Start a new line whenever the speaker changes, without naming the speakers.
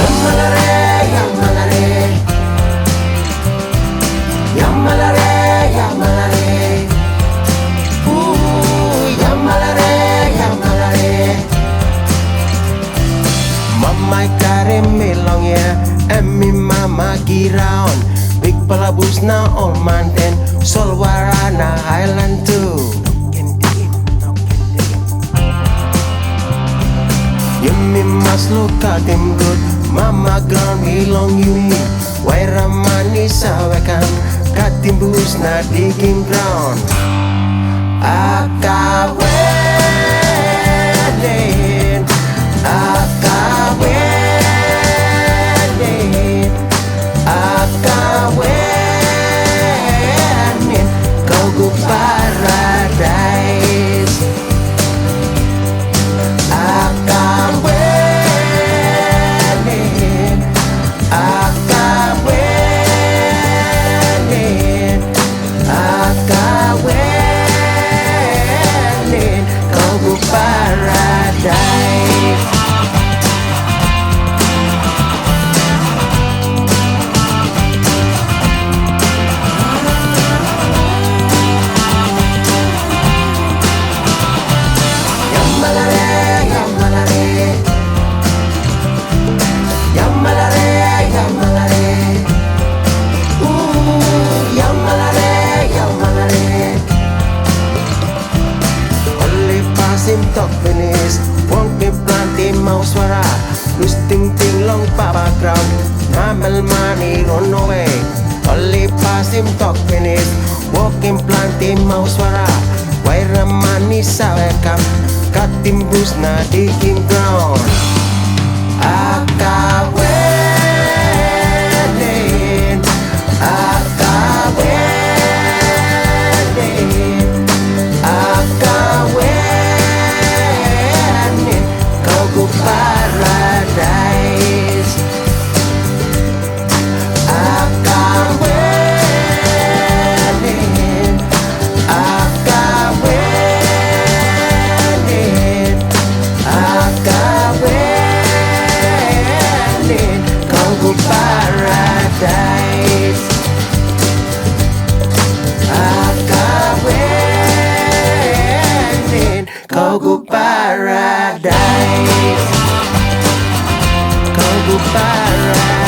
Yamalare, yamalare, yamalare, yamalare. Yamalare, yamalare. Mama kare melong ya, emi mama kiraon. Big palabus na all mountain, solwara na highland too. Yummy mas look at him good, mama ground belong you me. Waira manis sawekan, katimbus na digging ground. Akawelin, akawelin, akawelin, kau go paradise. Akawelin, akawelin, akawelin, kau go paradise. Yamalare, yamalare, yamalare, yamalare. Yamalare, yamalare. Only passing top finish, won't be planting mouse wara. Lose ting ting long papa ground, mammal money run away. Only passing top finish, walking planting mouse wara. Waira money sawekam, katimbus na digging ground. Akawelin, akawelin, akawelin, kau go paradise. Akawelin, akawelin, akawelin, kau go paradise. Akawelin, kau go paradise. Kau go paradise.